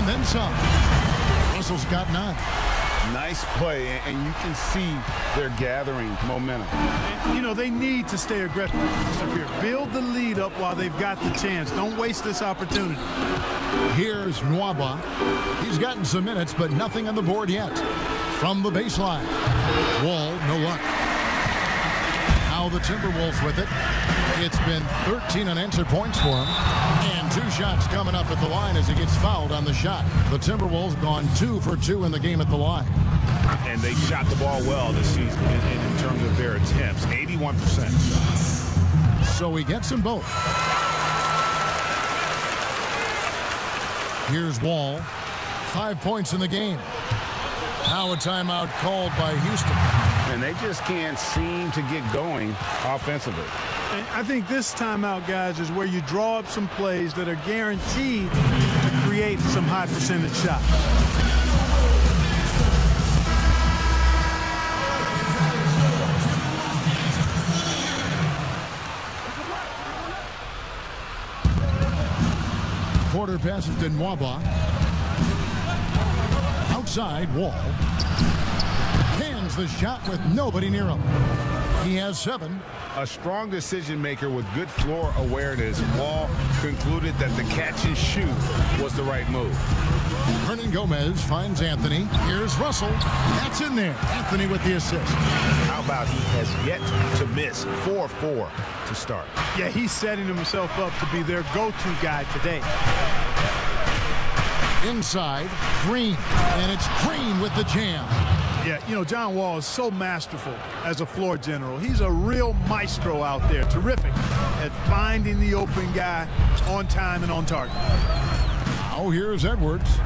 and then some. Russell's got 9. Nice play, and you can see they're gathering momentum. And, you know, they need to stay aggressive here. Build the lead up while they've got the chance. Don't waste this opportunity. Here's Nwaba. He's gotten some minutes, but nothing on the board yet. From the baseline. Wall, no luck. Now the Timberwolves with it. It's been 13 unanswered points for him. And 2 shots coming up at the line as he gets fouled on the shot. The Timberwolves gone 2 for 2 in the game at the line. And they shot the ball well this season in terms of their attempts. 81%. So he gets them both. Here's Wall. 5 points in the game. Now a timeout called by Houston. And they just can't seem to get going offensively. And I think this timeout, guys, is where you draw up some plays that are guaranteed to create some high percentage shots. Porter passes to Nwaba. Outside, Wall. Hands the shot with nobody near him. He has 7. A strong decision maker with good floor awareness. Wall concluded that the catch and shoot was the right move. Hernan Gomez finds Anthony. Here's Russell. That's in there. Anthony with the assist. How about he has yet to miss 4-4 to start? Yeah, he's setting himself up to be their go-to guy today. Inside, Green. And it's Green with the jam. Yeah, you know, John Wall is so masterful as a floor general. He's a real maestro out there. Terrific at finding the open guy on time and on target. Now here's Edwards.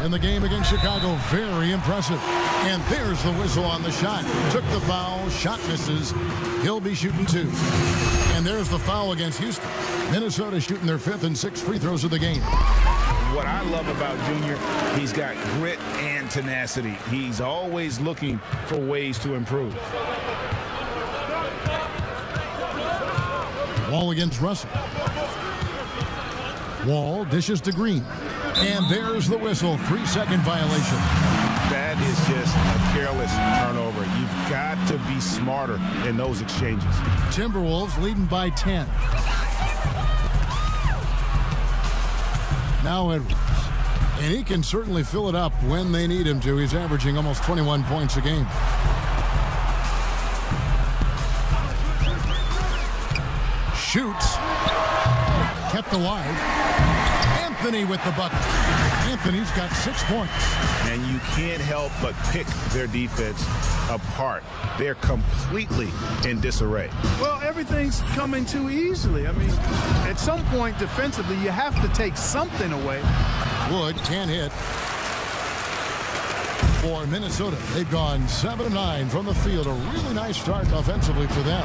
In the game against Chicago, very impressive. And there's the whistle on the shot. Took the foul, shot misses. He'll be shooting 2. And there's the foul against Houston. Minnesota shooting their 5th and 6th free throws of the game. What I love about Junior, he's got grit and tenacity. He's always looking for ways to improve. Wall against Russell. Wall dishes to Green. And there's the whistle. 3-second violation. That is just a careless turnover. You've got to be smarter in those exchanges. Timberwolves leading by 10. Now Edwards. And he can certainly fill it up when they need him to. He's averaging almost 21 points a game. Shoots. Kept alive. Anthony with the bucket. Anthony's got 6 points. And you can't help but pick their defense apart. They're completely in disarray. Well, everything's coming too easily. I mean, at some point defensively, you have to take something away. Wood can't hit. For Minnesota, they've gone 7 of 9 from the field. A really nice start offensively for them.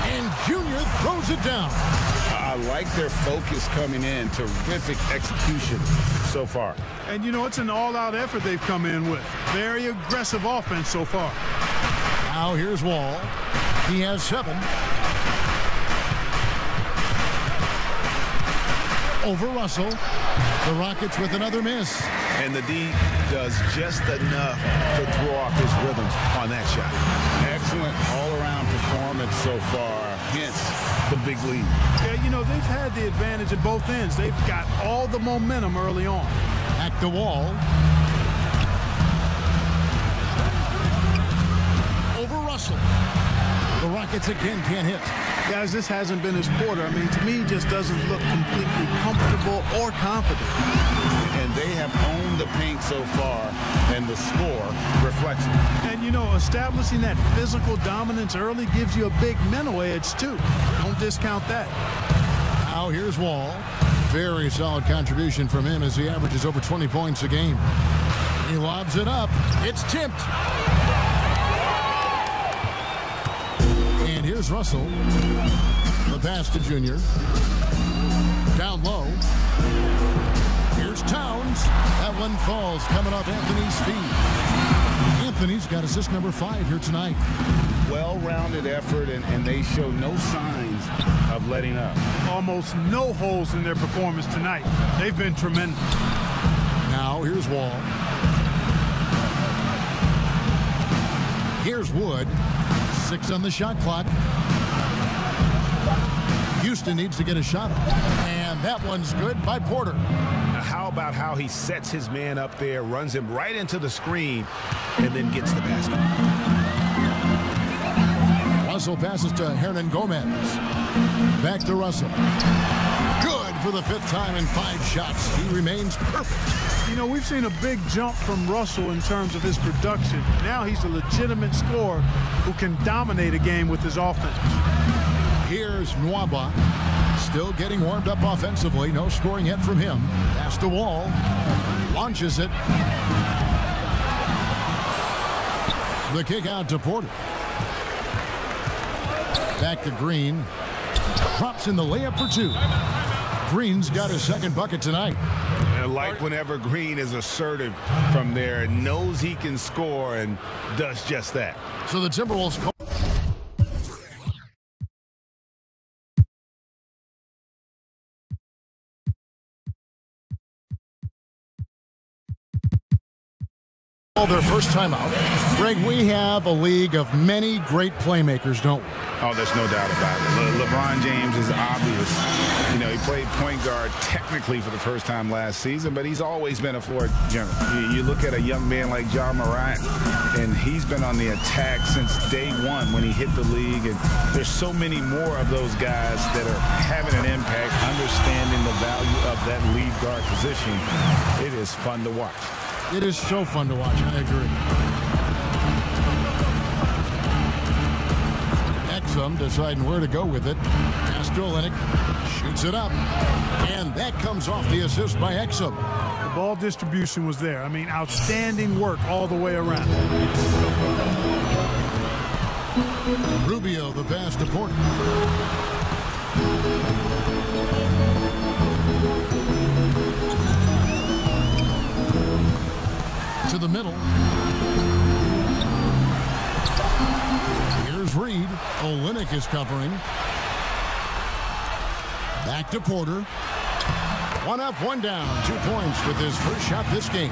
And Junior throws it down. I like their focus coming in. Terrific execution so far. And, you know, it's an all-out effort they've come in with. Very aggressive offense so far. Now here's Wall. He has 7. Over Russell. The Rockets with another miss. And the D does just enough to throw off his rhythm on that shot. Excellent all-around performance so far. Hence the big lead. Yeah, you know, they've had the advantage at both ends. They've got all the momentum early on. At the Wall. Over Russell. The Rockets again can't hit. Guys, this hasn't been his quarter. I mean, to me, he just doesn't look completely comfortable or confident. And they have owned the paint so far, and the score reflects it. And, you know, establishing that physical dominance early gives you a big mental edge, too. Don't discount that. Now here's Wall. Very solid contribution from him as he averages over 20 points a game. He lobs it up. It's tipped. And here's Russell. The pass to Junior. Down low. Here's Towns. That one falls coming off Anthony's feet. Anthony's got assist number 5 here tonight. Well-rounded effort, and they show no signs of letting up. Almost no holes in their performance tonight. They've been tremendous. Now here's Wall. Here's Wood. 6 on the shot clock. Houston needs to get a shot up. And that one's good by Porter. Now how about how he sets his man up there, runs him right into the screen, and then gets the basket. Russell passes to Hernan Gomez. Back to Russell. Good for the 5th time in 5 shots. He remains perfect. You know, we've seen a big jump from Russell in terms of his production. Now he's a legitimate scorer who can dominate a game with his offense. Here's Nwaba. Still getting warmed up offensively. No scoring yet from him. Pass to Wall. Launches it. The kick out to Porter. Back to Green. Drops in the layup for 2. Green's got his 2nd bucket tonight. And like whenever Green is assertive from there, knows he can score and does just that. So the Timberwolves call. Their first time out. Greg, we have a league of many great playmakers, don't we? Oh, there's no doubt about it. LeBron James is obvious. You know, he played point guard technically for the first time last season, but he's always been a floor general. You look at a young man like Ja Morant, and he's been on the attack since day one when he hit the league. And there's so many more of those guys that are having an impact, understanding the value of that lead guard position. It is fun to watch. It is so fun to watch. I agree. Exum deciding where to go with it. Pass to Olynyk. Shoots it up. And that comes off the assist by Exum. The ball distribution was there. I mean, outstanding work all the way around. Rubio, the pass to Porter. To the middle. Here's Reed. Olynyk is covering. Back to Porter. 1 up, 1 down. 2 points with his first shot this game.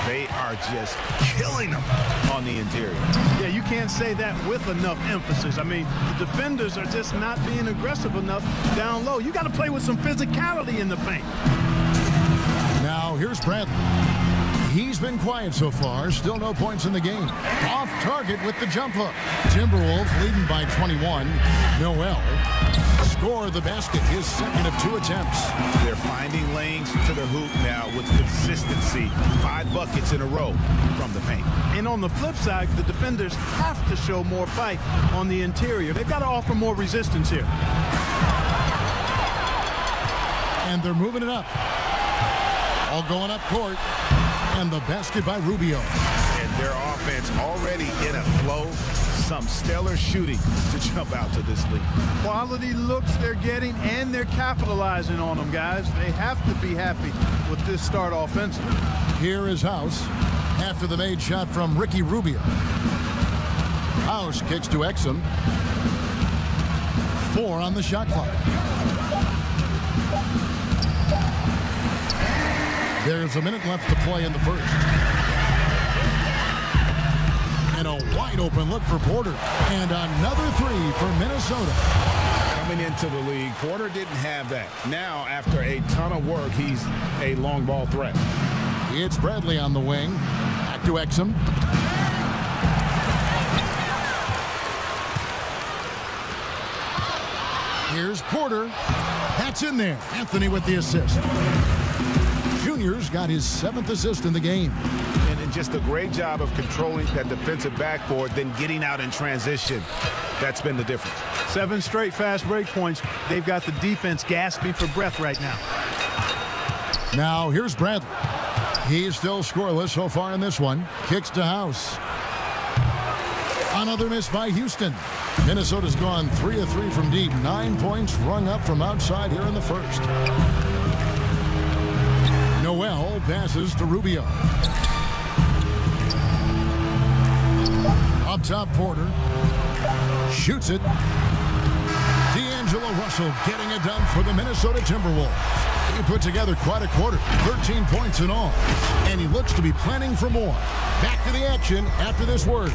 They are just killing them on the interior. Yeah, you can't say that with enough emphasis. I mean, the defenders are just not being aggressive enough down low. You got to play with some physicality in the paint. Now here's Bradley. He's been quiet so far. Still no points in the game. Off target with the jump hook. Timberwolves leading by 21. Noel score the basket. His 2nd of 2 attempts. They're finding lanes to the hoop now with consistency. 5 buckets in a row from the paint. And on the flip side, the defenders have to show more fight on the interior. They've got to offer more resistance here. And they're moving it up. All going up court. And the basket by Rubio. And their offense already in a flow. Some stellar shooting to jump out to this lead. Quality looks they're getting, and they're capitalizing on them, guys. They have to be happy with this start offensively. Here is House after the made shot from Ricky Rubio. House kicks to Exum. 4 on the shot clock. There's a minute left to play in the first. And a wide open look for Porter. And another 3 for Minnesota. Coming into the league, Porter didn't have that. Now, after a ton of work, he's a long ball threat. It's Bradley on the wing. Back to Exum. Here's Porter. That's in there. Anthony with the assist. Junior's got his 7th assist in the game. And just a great job of controlling that defensive backboard, then getting out in transition. That's been the difference. 7 straight fast break points. They've got the defense gasping for breath right now. Now here's Bradley. He's still scoreless so far in this one. Kicks to House. Another miss by Houston. Minnesota's gone 3 of 3 from deep. 9 points rung up from outside here in the first. Noel passes to Rubio. Up top, Porter. Shoots it. D'Angelo Russell getting it done for the Minnesota Timberwolves. He put together quite a quarter, 13 points in all, and he looks to be planning for more. Back to the action after this word.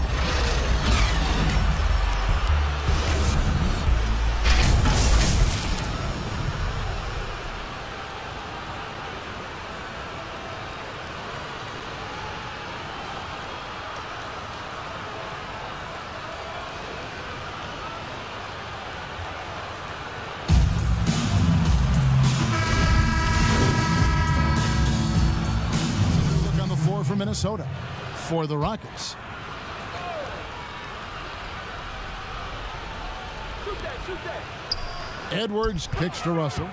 For Minnesota, for the Rockets. Edwards kicks to Russell.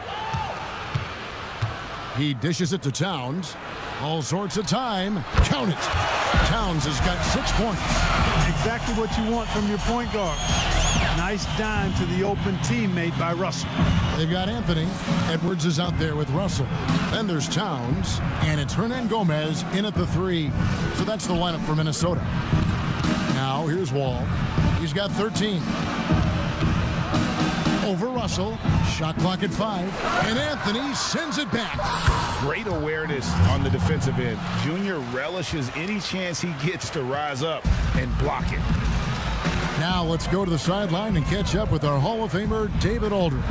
He dishes it to Towns. All sorts of time. Count it. Towns has got 6 points. Exactly what you want from your point guard. Nice dime to the open teammate by Russell. They've got Anthony. Edwards is out there with Russell. Then there's Towns, and it's Hernangomez in at the 3. So that's the lineup for Minnesota. Now here's Wall. He's got 13. Over Russell. Shot clock at 5. And Anthony sends it back. Great awareness on the defensive end. Junior relishes any chance he gets to rise up and block it. Now let's go to the sideline and catch up with our Hall of Famer, David Aldridge.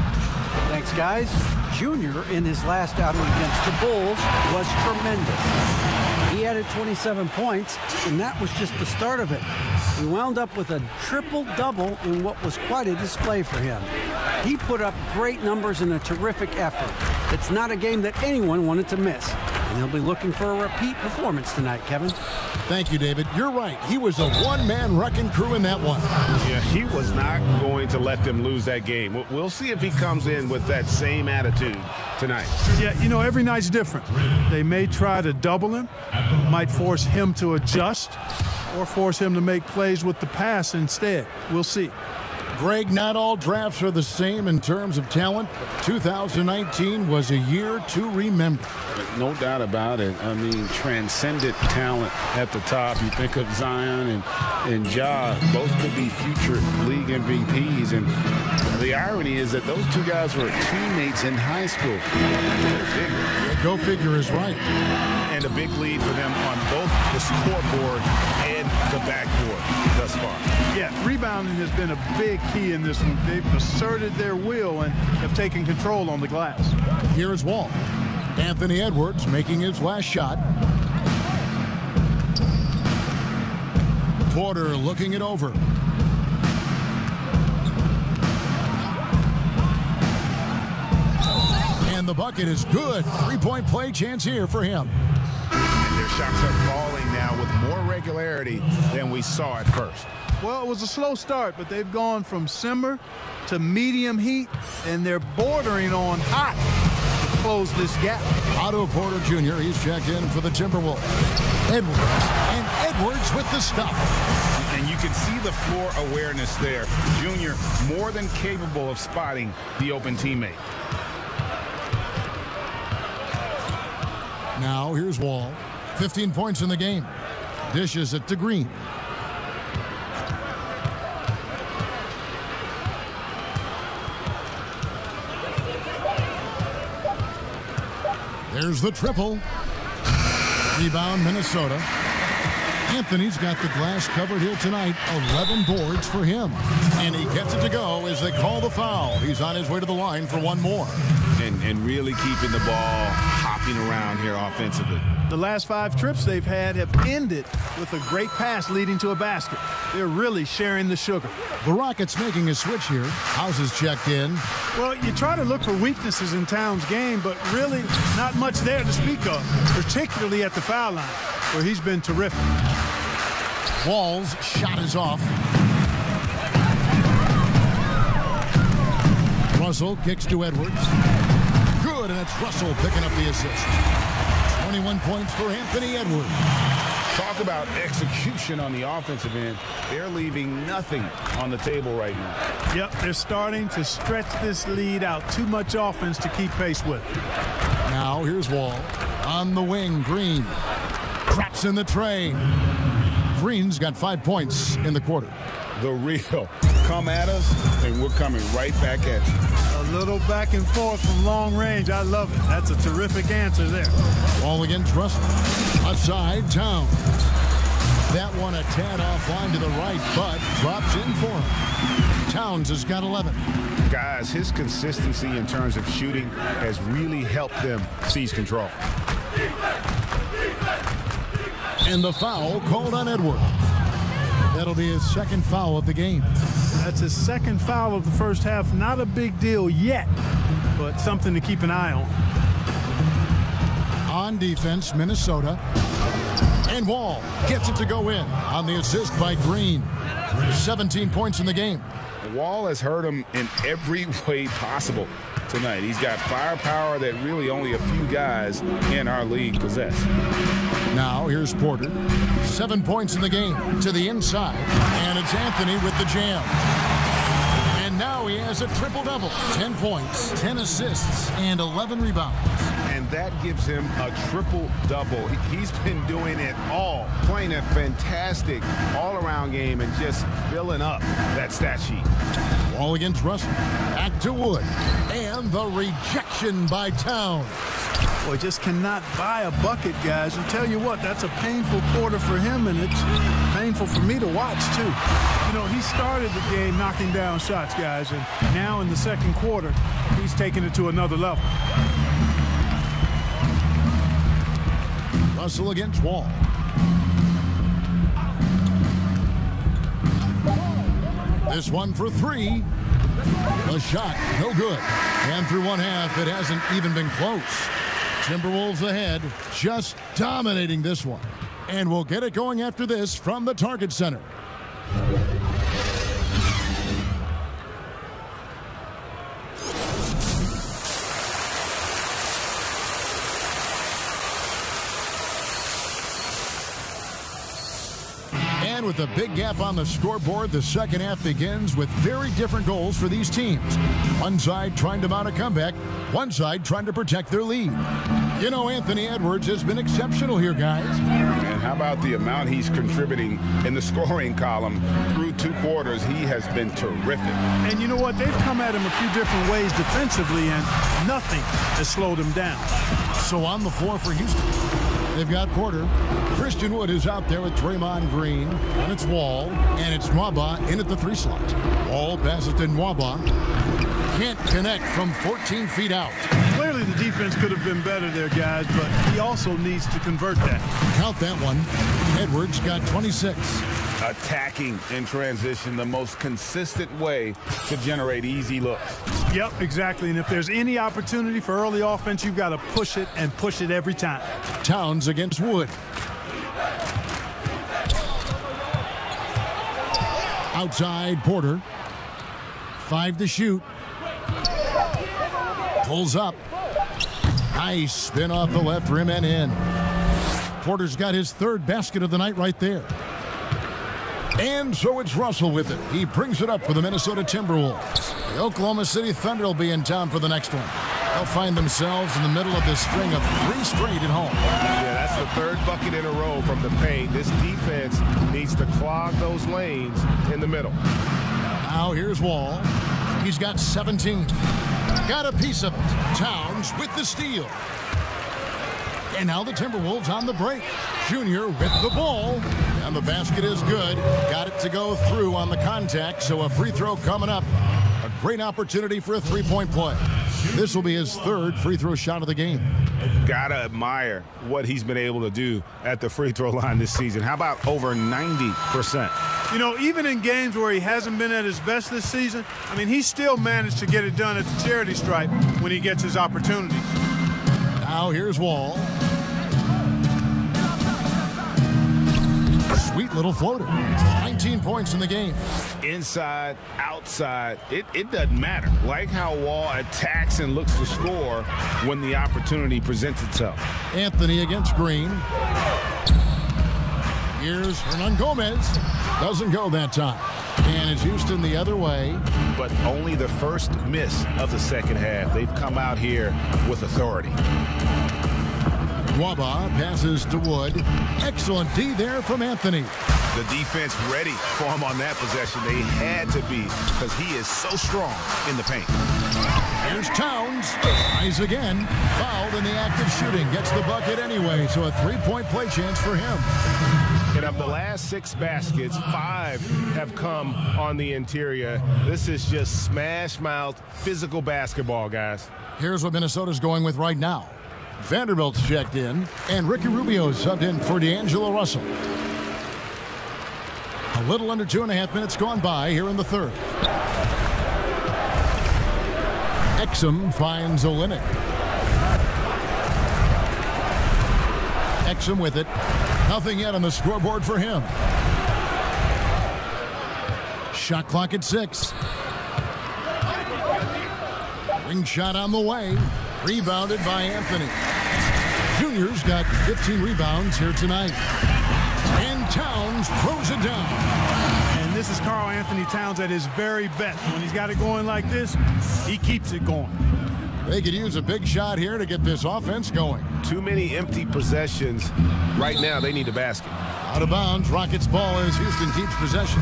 Thanks, guys. Junior, in his last outing against the Bulls, was tremendous. He added 27 points, and that was just the start of it. He wound up with a triple-double in what was quite a display for him. He put up great numbers in a terrific effort. It's not a game that anyone wanted to miss, and he'll be looking for a repeat performance tonight, Kevin. Thank you, David. You're right. He was a one-man wrecking crew in that one. Yeah, he was not going to let them lose that game. We'll see if he comes in with that same attitude tonight. Yeah, you know, every night's different. They may try to double him, might force him to adjust, or force him to make plays with the pass instead. We'll see. Greg, not all drafts are the same in terms of talent, but 2019 was a year to remember. No doubt about it. I mean, transcendent talent at the top. You think of Zion and Ja, both could be future league MVPs. And the irony is that those two guys were teammates in high school. Go figure is right. And a big lead for them on both the scoreboard and the backboard thus far. Yeah, rebounding has been a big key in this one. They've asserted their will and have taken control on the glass. Here's Wall. Anthony Edwards making his last shot. Porter looking it over. And the bucket is good. Three-point play chance here for him. And their shots are falling now with more regularity than we saw at first. Well, it was a slow start, but they've gone from simmer to medium heat, and they're bordering on hot to close this gap. Otto Porter Jr., he's checked in for the Timberwolves. Edwards, and Edwards with the stuff. And you can see the floor awareness there. Junior more than capable of spotting the open teammate. Now here's Wall. 15 points in the game. Dishes it to Green. There's the triple. Rebound, Minnesota. Anthony's got the glass covered here tonight. 11 boards for him. And he gets it to go as they call the foul. He's on his way to the line for one more. And really keeping the ball hopping around here offensively. The last 5 trips they've had have ended with a great pass leading to a basket. They're really sharing the sugar. The Rockets making a switch here. Houses checked in. Well, you try to look for weaknesses in Towns' game, but really not much there to speak of, particularly at the foul line, where he's been terrific. Wall's shot is off. Russell kicks to Edwards. Good, and it's Russell picking up the assist. 21 points for Anthony Edwards. Talk about execution on the offensive end. They're leaving nothing on the table right now. Yep, they're starting to stretch this lead out. Too much offense to keep pace with. Now here's Wall. On the wing, Green. Drops in the tray. Green's got 5 points in the quarter. The real. Come at us, and we're coming right back at you. little back and forth from long range. I love it. That's a terrific answer there. Ball against Russell. Aside, Towns. That one a tad offline to the right, but drops in for him. Towns has got 11. Guys, his consistency in terms of shooting has really helped them seize control. And the foul called on Edwards. That'll be his second foul of the game. That's his second foul of the first half. Not a big deal yet, but something to keep an eye on. On defense, Minnesota. And Wall gets it to go in on the assist by Green. 17 points in the game. Wall has hurt him in every way possible tonight. He's got firepower that really only a few guys in our league possess. Now here's Porter. 7 points in the game to the inside. And it's Anthony with the jam. And now he has a triple-double. 10 points, 10 assists, and 11 rebounds. And that gives him a triple-double. He's been doing it all, playing a fantastic all-around game and just filling up that stat sheet. Ball against Russell. Back to Wood. And the rejection by Towns. Boy, just cannot buy a bucket, guys. And tell you what, that's a painful quarter for him, and it's painful for me to watch, too. You know, he started the game knocking down shots, guys, and now in the second quarter, he's taking it to another level. Russell against Wall. This one for three. The shot, no good. And through one half, it hasn't even been close. Timberwolves ahead, just dominating this one. And we'll get it going after this from the Target Center. And with a big gap on the scoreboard, the second half begins with very different goals for these teams. One side trying to mount a comeback, one side trying to protect their lead. You know, Anthony Edwards has been exceptional here, guys. And how about the amount he's contributing in the scoring column through 2 quarters? He has been terrific. And you know what? They've come at him a few different ways defensively, and nothing has slowed him down. So on the floor for Houston, they've got Porter. Christian Wood is out there with Draymond Green, and it's Wall, and it's Nwaba in at the 3 slot. Wall passes to Nwaba. Can't connect from 14 feet out. Clearly the defense could have been better there, guys, but he also needs to convert that. Count that one. Edwards got 26. Attacking in transition, the most consistent way to generate easy looks. Yep, exactly. And if there's any opportunity for early offense, you've got to push it and push it every time. Towns against Wood. Outside, Porter. 5 to shoot. Pulls up. Nice spin off the left rim and in. Porter's got his 3rd basket of the night right there. And so it's Russell with it. He brings it up for the Minnesota Timberwolves. The Oklahoma City Thunder will be in town for the next one. They'll find themselves in the middle of this string of 3 straight at home. Yeah, that's the 3rd bucket in a row from the paint. This defense needs to clog those lanes in the middle. Now here's Wall. He's got 17. Got a piece of it. Towns with the steal. And now the Timberwolves on the break. Junior with the ball. And the basket is good. Got it to go through on the contact, so a free throw coming up. A great opportunity for a 3-point play. This will be his 3rd free throw shot of the game. Gotta admire what he's been able to do at the free throw line this season. How about over 90%? You know, even in games where he hasn't been at his best this season, I mean, he still managed to get it done at the charity stripe when he gets his opportunity. Now here's Wall. Sweet little floater. 19 points in the game. Inside, outside, it doesn't matter. Like how Wall attacks and looks to score when the opportunity presents itself. Anthony against Green. Here's Hernangomez. Doesn't go that time. And it's Houston the other way. But only the first miss of the second half. They've come out here with authority. Nwaba passes to Wood. Excellent D there from Anthony. The defense ready for him on that possession. They had to be, because he is so strong in the paint. Here's Towns. Tries again. Fouled in the act of shooting. Gets the bucket anyway, so a three-point play chance for him. And of the last 6 baskets, 5 have come on the interior. This is just smash-mouth, physical basketball, guys. Here's what Minnesota's going with right now. Vanderbilt's checked in, and Ricky Rubio subbed in for D'Angelo Russell. A little under 2.5 minutes gone by here in the third. Exum finds Olynyk. Exum with it. Nothing yet on the scoreboard for him. Shot clock at 6. Ring shot on the way. Rebounded by Anthony. Junior's got 15 rebounds here tonight. And Towns throws it down. And this is Karl Anthony Towns at his very best. When he's got it going like this, he keeps it going. They could use a big shot here to get this offense going. Too many empty possessions. Right now, they need a basket. Out of bounds, Rockets ball as Houston keeps possession.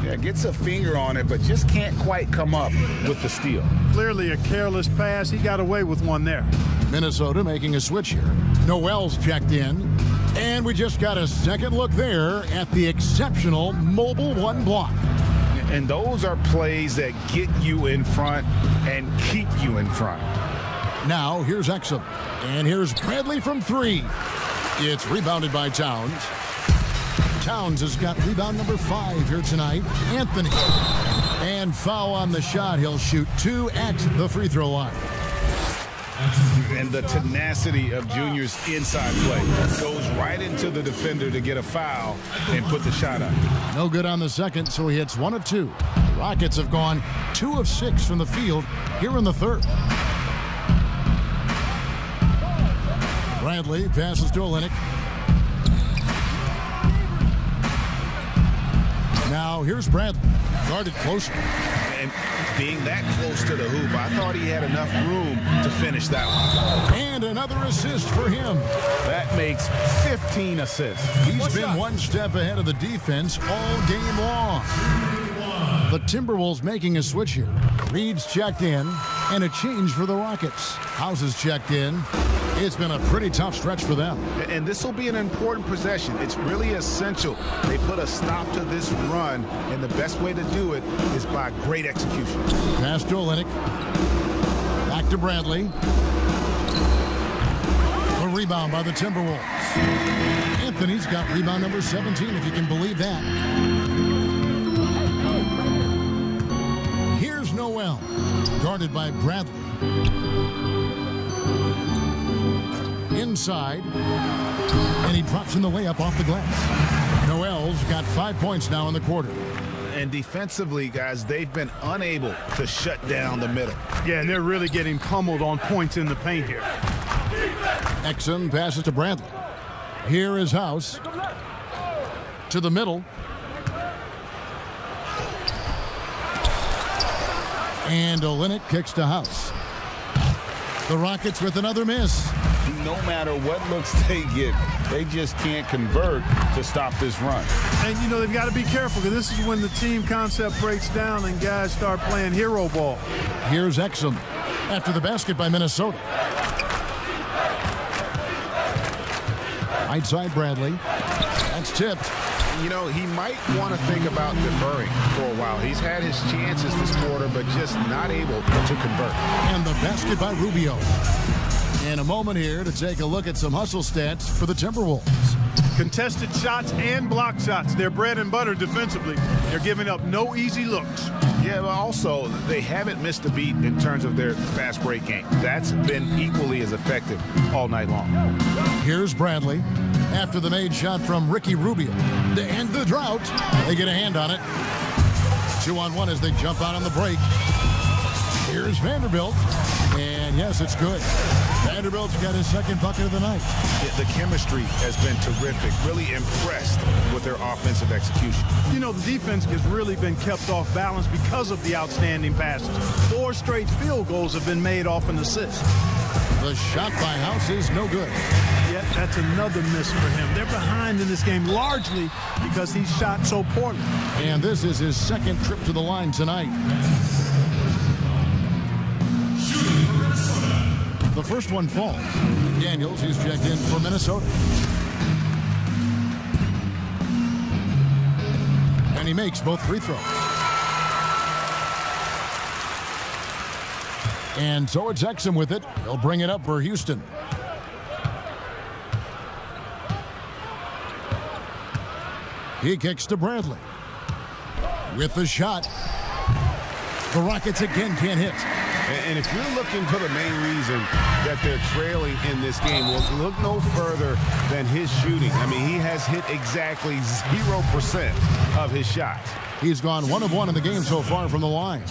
Yeah, gets a finger on it, but just can't quite come up with the steal. Clearly a careless pass. He got away with one there. Minnesota making a switch here. Noel's checked in. And we just got a second look there at the exceptional mobile 1 block. And those are plays that get you in front and keep you in front. Now, here's Exum. And here's Bradley from 3. It's rebounded by Towns. Towns has got rebound number 5 here tonight. Anthony. And foul on the shot. He'll shoot 2 at the free throw line. And the tenacity of Junior's inside play goes right into the defender to get a foul and put the shot up. No good on the second, so he hits 1 of 2. Rockets have gone 2 of 6 from the field here in the third. Bradley passes to Olynyk. Now here's Bradley, guarded closer. And being that close to the hoop, I thought he had enough room to finish that one. And another assist for him. That makes 15 assists. He's been 1 step ahead of the defense all game long. The Timberwolves making a switch here. Reed's checked in, and a change for the Rockets. House is checked in. It's been a pretty tough stretch for them. And this will be an important possession. It's really essential. They put a stop to this run, and the best way to do it is by great execution. Pass to Olynyk. Back to Bradley. A rebound by the Timberwolves. Anthony's got rebound number 17, if you can believe that. Here's Noel, guarded by Bradley. Inside, and he drops in the layup off the glass. Noel's got 5 points now in the quarter. And defensively, guys, they've been unable to shut down the middle. Yeah, and they're really getting pummeled on points in the paint here. Exum passes to Bradley. Here is House. To the middle. And Olynyk kicks to House. The Rockets with another miss. No matter what looks they get, they just can't convert to stop this run. And, you know, they've got to be careful, because this is when the team concept breaks down and guys start playing hero ball. Here's Exum after the basket by Minnesota. Right side Bradley. That's tipped. You know, he might want to think about deferring for a while. He's had his chances this quarter, but just not able to convert. And the basket by Rubio. In a moment here to take a look at some hustle stats for the Timberwolves. Contested shots and block shots. They're bread and butter defensively. They're giving up no easy looks. Yeah, but also they haven't missed a beat in terms of their fast break game. That's been equally as effective all night long. Here's Bradley after the made shot from Ricky Rubio. To end the drought, they get a hand on it. 2-on-1 as they jump out on the break. Here's Vanderbilt. And yes, it's good. Vanderbilt's got his second bucket of the night. The chemistry has been terrific. Really impressed with their offensive execution. You know, the defense has really been kept off balance because of the outstanding passes. 4 straight field goals have been made off an assist. The shot by House is no good. Yeah, That's another miss for him. They're behind in this game largely because he shot so poorly. And this is his second trip to the line tonight. The first one falls. Daniels, he's checked in for Minnesota. And he makes both free throws. And so it's Exum with it. He'll bring it up for Houston. He kicks to Bradley. With the shot. The Rockets again can't hit. And if you're looking for the main reason that they're trailing in this game, well, look no further than his shooting. I mean, he has hit exactly 0% of his shots. He's gone 1 of 1 in the game so far from the line.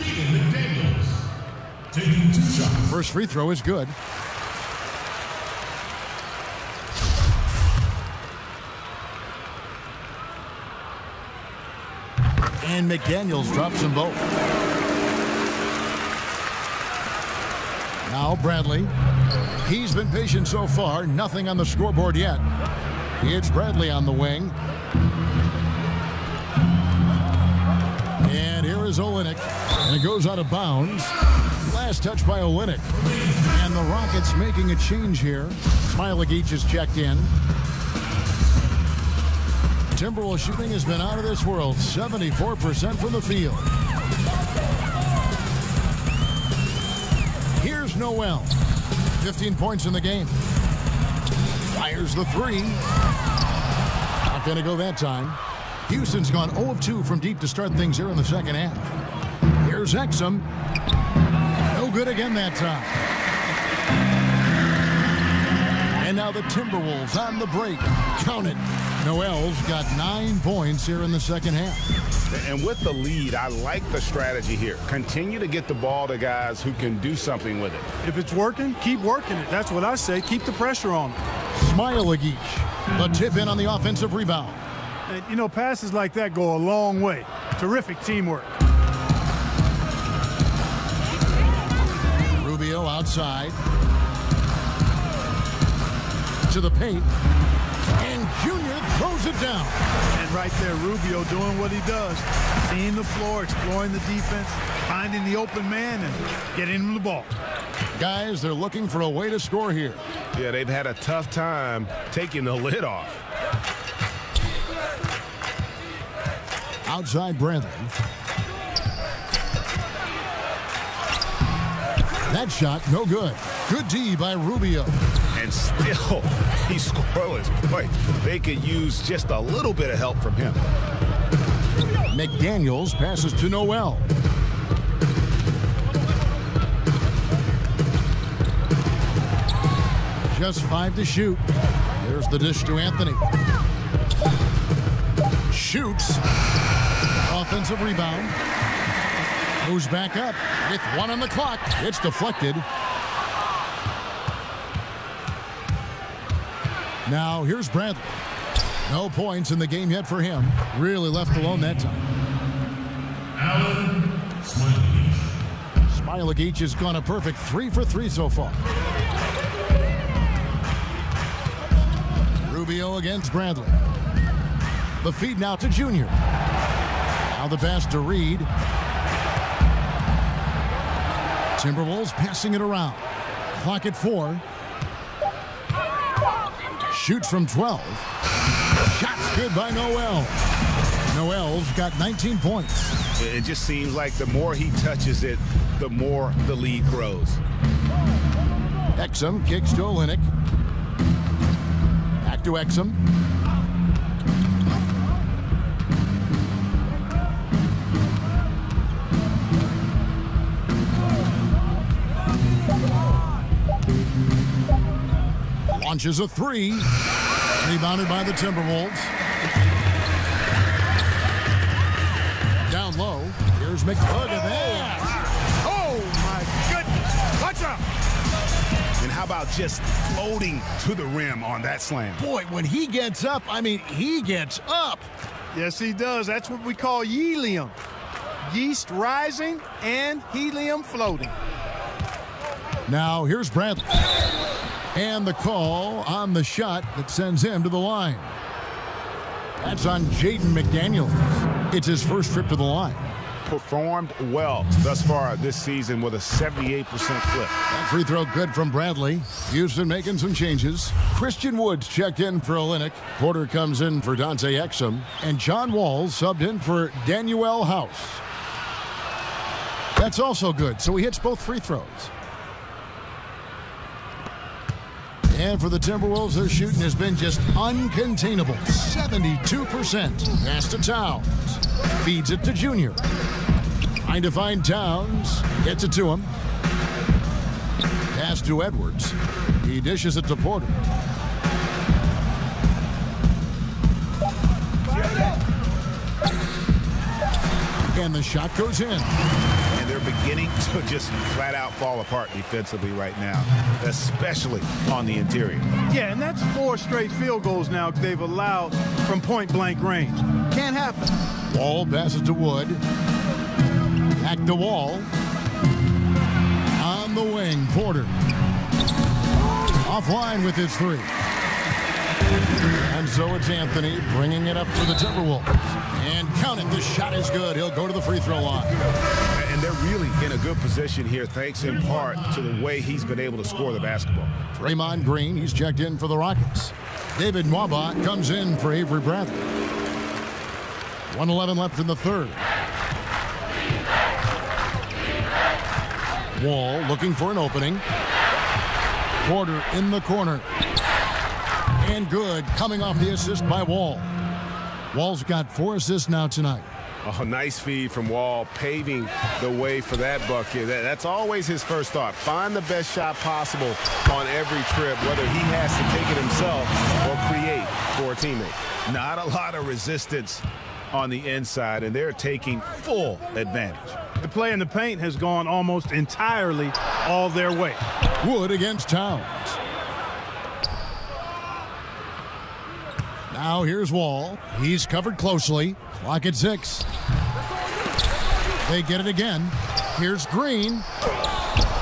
First free throw is good. And McDaniels drops them both. Now Bradley. He's been patient so far. Nothing on the scoreboard yet. It's Bradley on the wing. And here is Olynyk. And it goes out of bounds. Last touch by Olynyk. And the Rockets making a change here. Smailagic is checked in. Timberwolves shooting has been out of this world. 74% from the field. Here's Noel. 15 points in the game. Fires the three. Not going to go that time. Houston's gone 0 of 2 from deep to start things here in the second half. Here's Exum. No good again that time. And now the Timberwolves on the break. Count it. Noel's got 9 points here in the second half. And with the lead, I like the strategy here. Continue to get the ball to guys who can do something with it. If it's working, keep working it. That's what I say. Keep the pressure on him. Smailagic. The tip in on the offensive rebound. And, you know, passes like that go a long way. Terrific teamwork. Rubio outside. To the paint. And Junior throws it down. And right there, Rubio doing what he does. Seeing the floor, exploring the defense, finding the open man, and getting him the ball. Guys, they're looking for a way to score here. Yeah, they've had a tough time taking the lid off. Outside Bradley. That shot, no good. Good D by Rubio. And still, he's scoreless. Boy, they could use just a little bit of help from him. McDaniels passes to Noel. Just 5 to shoot. There's the dish to Anthony. Shoots. Offensive rebound. Moves back up with 1 on the clock. It's deflected. Now here's Bradley. No points in the game yet for him. Really left alone that time. Smailagic has gone a perfect 3 for 3 so far. Rubio against Bradley. The feed now to Junior. Now the pass to Reed. Timberwolves passing it around. Clock at 4. Shoots from 12. Shots good by Noel. Noel's got 19 points. It just seems like the more he touches it, the more the lead grows. Exum kicks to Olynyk. Back to Exum. Launches a 3. Rebounded by the Timberwolves. Down low. Here's McDermott. Oh, my goodness. Watch out. And how about just floating to the rim on that slam? Boy, when he gets up, I mean, he gets up. Yes, he does. That's what we call helium. Yeast rising and helium floating. Now, here's Bradley. And the call on the shot that sends him to the line. That's on Jaden McDaniels. It's his first trip to the line. Performed well thus far this season with a 78% clip. That free throw good from Bradley. Houston making some changes. Christian Woods checked in for Olynyk. Porter comes in for Dante Exum. And John Wall subbed in for Danuel House. That's also good, so he hits both free throws. And for the Timberwolves, their shooting has been just uncontainable. 72%. Pass to Towns. Feeds it to Junior. Trying to find Towns. Gets it to him. Pass to Edwards. He dishes it to Porter. And the shot goes in. And they're beginning to just flat out fall apart defensively right now, especially on the interior. Yeah, and that's 4 straight field goals now they've allowed from point-blank range. Can't happen. Wall passes to Wood. Back to Wall. On the wing, Porter. Offline with his 3. And so it's Anthony bringing it up for the Timberwolves. And count it, the shot is good. He'll go to the free throw line. And they're really in a good position here, thanks in part to the way he's been able to score the basketball. Draymond Green, he's checked in for the Rockets. David Nwaba comes in for Avery Bradley. 1:11 left in the third. Wall looking for an opening. Porter in the corner. And good, coming off the assist by Wall. Wall's got 4 assists now tonight. Oh, nice feed from Wall, paving the way for that bucket. That's always his first thought. Find the best shot possible on every trip, whether he has to take it himself or create for a teammate. Not a lot of resistance on the inside, and they're taking full advantage. The play in the paint has gone almost entirely all their way. Wood against Towns. Now here's Wall. He's covered closely. Clock at 6. They get it again. Here's Green.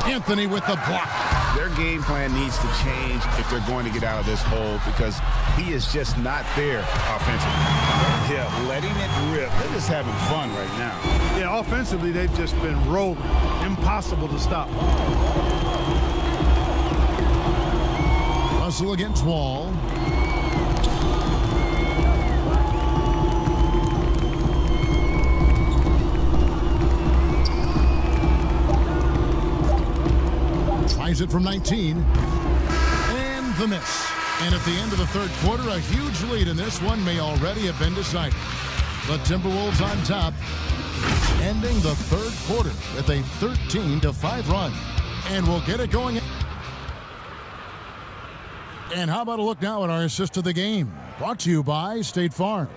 Anthony with the block. Their game plan needs to change if they're going to get out of this hole, because he is just not there offensively. Yeah, letting it rip. They're just having fun right now. Yeah, offensively, they've just been rolling. Impossible to stop. Russell against Wall. Tries it from 19. And the miss. And at the end of the third quarter, a huge lead in this one may already have been decided. The Timberwolves on top, ending the third quarter with a 13-5 run. And we'll get it going. And how about a look now at our assist of the game? Brought to you by State Farm.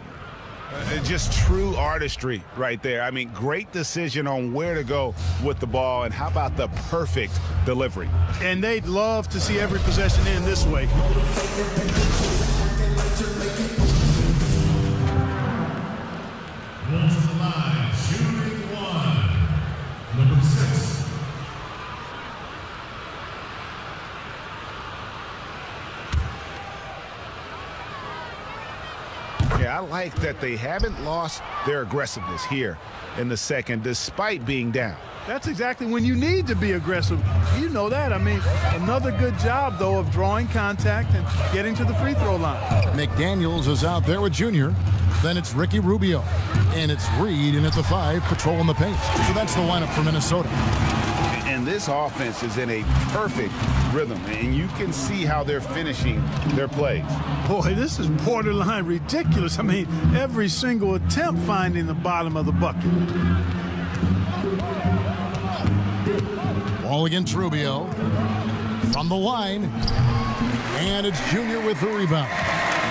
Just true artistry right there. I mean, great decision on where to go with the ball, and how about the perfect delivery? And they'd love to see every possession end this way. Number 6. Yeah, I like that they haven't lost their aggressiveness here in the second, despite being down. That's exactly when you need to be aggressive. You know that. I mean, another good job, though, of drawing contact and getting to the free throw line. McDaniels is out there with Junior. Then it's Ricky Rubio. And it's Reed in at the 5, patrolling the paint. So that's the lineup for Minnesota. And this offense is in a perfect rhythm, and you can see how they're finishing their plays. Boy, this is borderline ridiculous. I mean, every single attempt finding the bottom of the bucket. Ball against Rubio. From the line. And it's Junior with the rebound.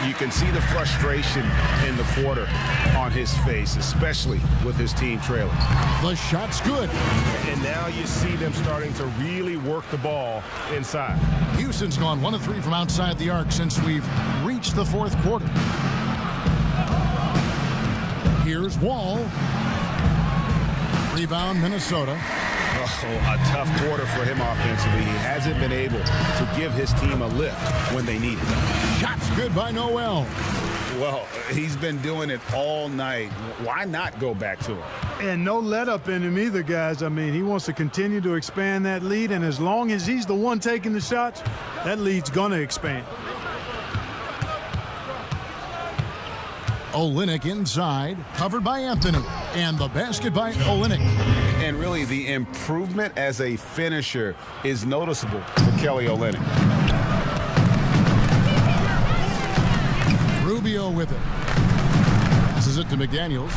You can see the frustration in the quarter on his face, especially with his team trailing. The shot's good. And now you see them starting to really work the ball inside. Houston's gone 1 of 3 from outside the arc since we've reached the fourth quarter. Here's Wall. Rebound, Minnesota. So a tough quarter for him offensively. He hasn't been able to give his team a lift when they need it. Shots good by Noel. Well, he's been doing it all night. Why not go back to him? And no let up in him either, guys. I mean, he wants to continue to expand that lead, and as long as he's the one taking the shots, that lead's going to expand. Olynyk inside, covered by Anthony, and the basket by Olynyk. And really, the improvement as a finisher is noticeable for Kelly Olynyk. Rubio with it. Passes it to McDaniels.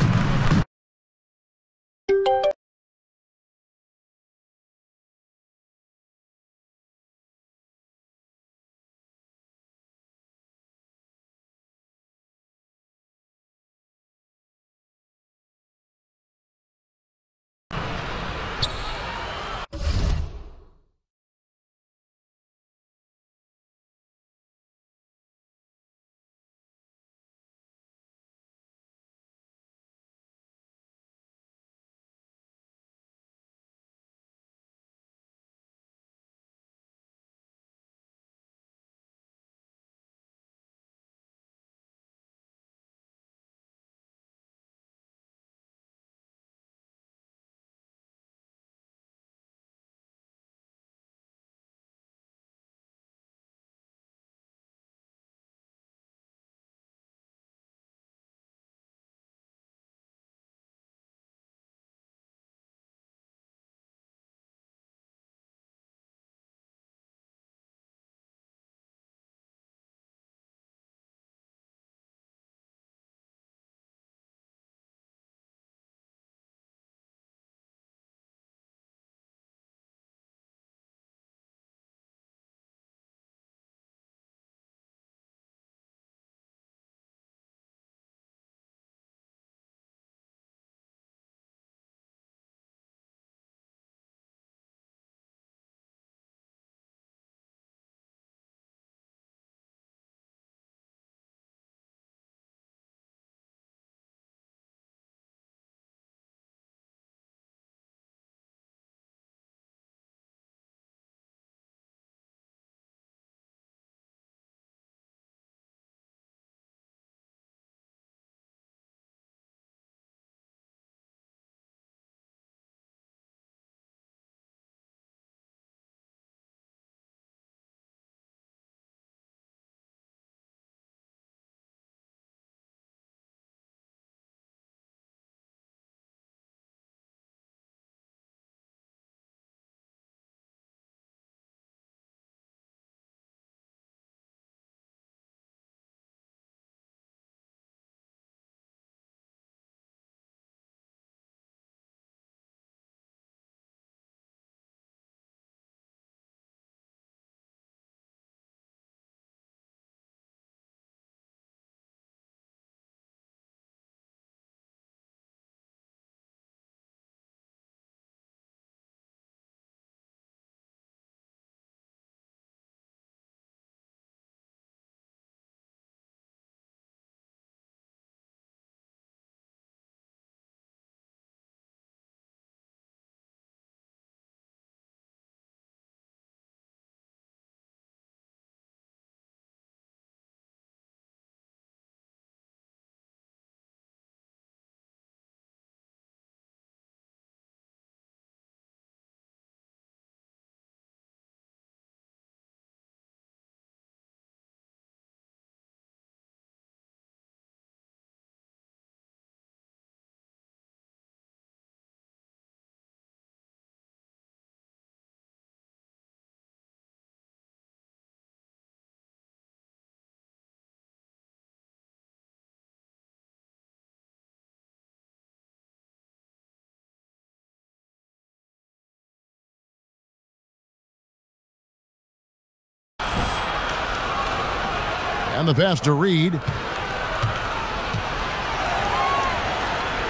And the pass to Reed.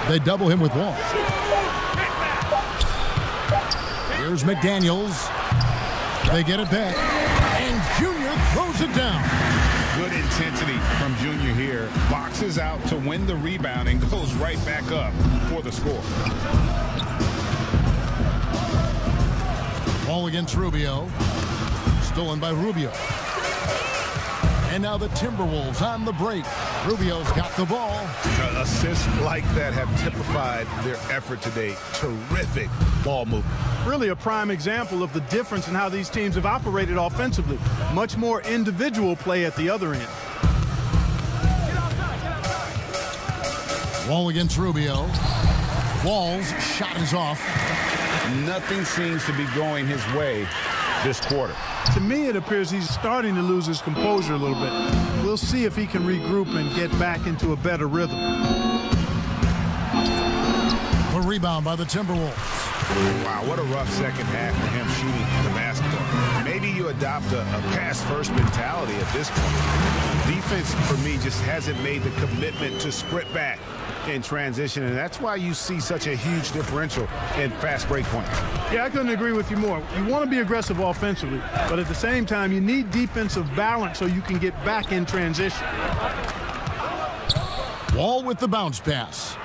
They double him with Wall. Here's McDaniels. They get it back. And Junior throws it down. Good intensity from Junior here. Boxes out to win the rebound and goes right back up for the score. Ball against Rubio. Stolen by Rubio. And now the Timberwolves on the break. Rubio's got the ball. Assists like that have typified their effort today. Terrific ball movement. Really a prime example of the difference in how these teams have operated offensively. Much more individual play at the other end. Wall against Rubio. Wall's shot is off. Nothing seems to be going his way this quarter. To me, it appears he's starting to lose his composure a little bit. We'll see if he can regroup and get back into a better rhythm. A rebound by the Timberwolves. Wow, what a rough second half for him shooting the basketball. Maybe you adopt a pass-first mentality at this point. Defense, for me, just hasn't made the commitment to sprint back in transition, and that's why you see such a huge differential in fast break points. Yeah, I couldn't agree with you more. You want to be aggressive offensively, but at the same time, you need defensive balance so you can get back in transition. Wall with the bounce pass.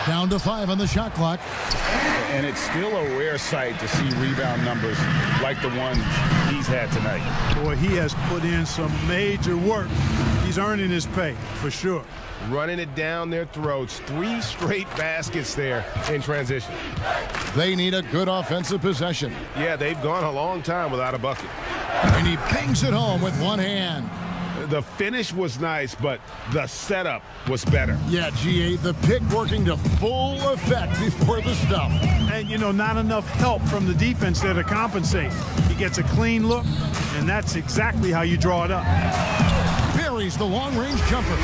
Down to 5 on the shot clock. And it's still a rare sight to see rebound numbers like the ones he's had tonight. Boy, he has put in some major work. He's earning his pay, for sure. Running it down their throats. 3 straight baskets there in transition. They need a good offensive possession. Yeah, they've gone a long time without a bucket. And he bangs it home with one hand. The finish was nice, but the setup was better. Yeah, GA, the pick working to full effect before the stuff. And, you know, not enough help from the defense there to compensate. He gets a clean look, and that's exactly how you draw it up. Buries the long-range jumper.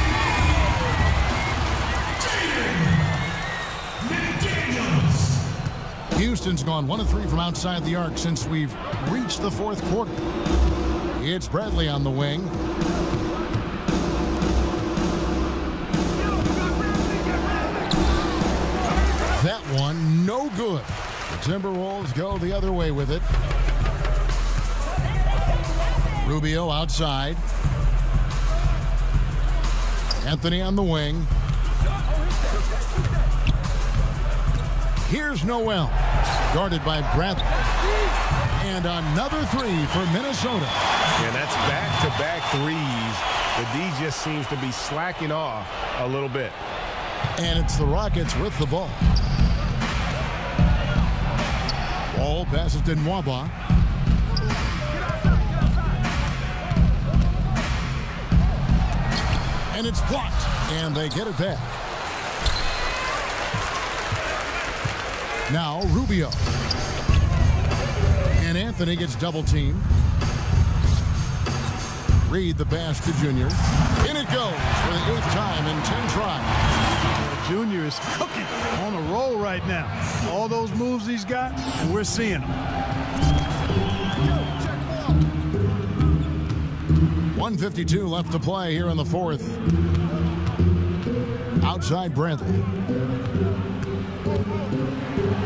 Houston's gone 1 of 3 from outside the arc since we've reached the 4th quarter. It's Bradley on the wing. That one, no good. The Timberwolves go the other way with it. Rubio outside. Anthony on the wing. Here's Noel. Guarded by Bradley. And another 3 for Minnesota. And that's back-to-back threes. The D just seems to be slacking off a little bit. And it's the Rockets with the ball. Ball passes to Nwaba. And it's blocked. And they get it back. Now Rubio. And Anthony gets double-teamed. Reed the pass to Junior. In it goes for the 8th time in 10 tries. Junior is cooking on a roll right now. All those moves he's got, and we're seeing them. 1:52 left to play here in the 4th. Outside Bradley.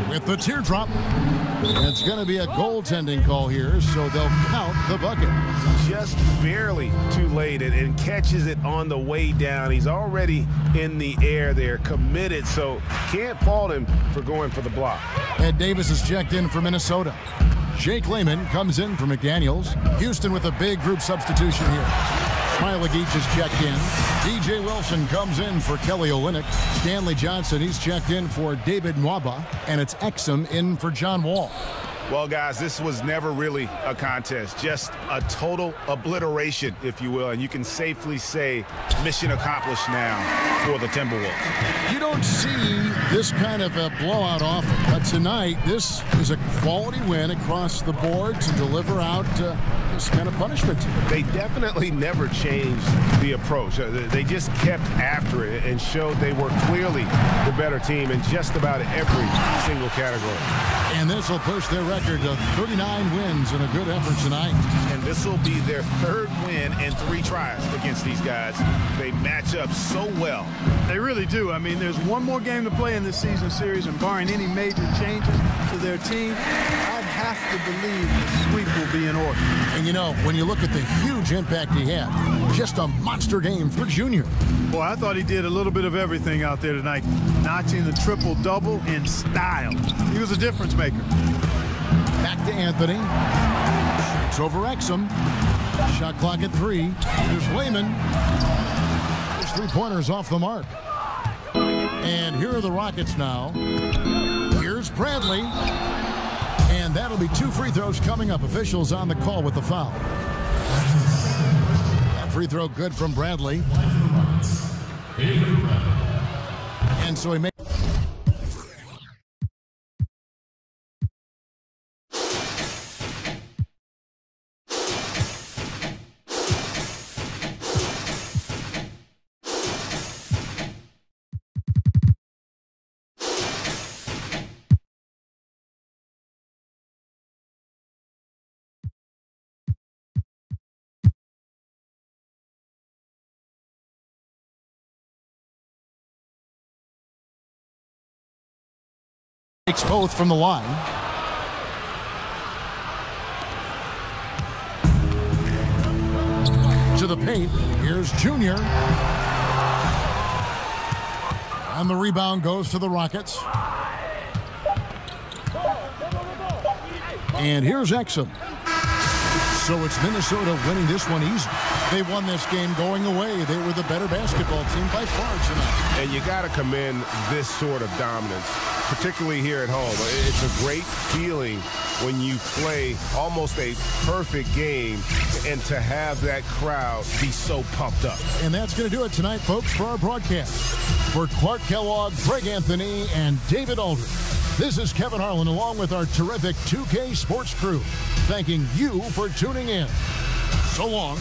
With the teardrop. It's going to be a goaltending call here, so they'll count the bucket. Just barely too late and catches it on the way down. He's already in the air there, committed, so can't fault him for going for the block. Ed Davis is checked in for Minnesota. Jake Layman comes in for McDaniels. Houston with a big group substitution here. Smailagic is checked in. DJ Wilson comes in for Kelly Olynyk. Stanley Johnson, he's checked in for David Nwaba. And it's Exum in for John Wall. Well, guys, this was never really a contest, just a total obliteration, if you will, and you can safely say mission accomplished now for the Timberwolves. You don't see this kind of a blowout often, but tonight this is a quality win across the board to deliver out this kind of punishment. They definitely never changed the approach. They just kept after it and showed they were clearly the better team in just about every single category. And this will push their record to 39 wins in a good effort tonight. And this will be their 3rd win in 3 tries against these guys. They match up so well. They really do. I mean, there's one more game to play in this season series, and barring any major changes to their team, I have to believe the sweep will be in order. And you know, when you look at the huge impact he had, just a monster game for Junior. Boy, I thought he did a little bit of everything out there tonight, notching the triple-double in style. He was a difference maker. Back to Anthony. It's over Exum. Shot clock at 3. Here's Wayman. His three-pointers off the mark. And here are the Rockets now. Here's Bradley. And that'll be 2 free throws coming up. Officials on the call with the foul. That free throw good from Bradley. And so he made. Takes both from the line. To the paint. Here's Junior. And the rebound goes to the Rockets. And here's Exum. So it's Minnesota winning this one easy. They won this game going away. They were the better basketball team by far tonight. And you got to commend this sort of dominance, particularly here at home. It's a great feeling when you play almost a perfect game and to have that crowd be so pumped up. And that's going to do it tonight, folks, for our broadcast. For Clark Kellogg, Greg Anthony, and David Aldridge, this is Kevin Harlan along with our terrific 2K Sports crew, thanking you for tuning in. So long.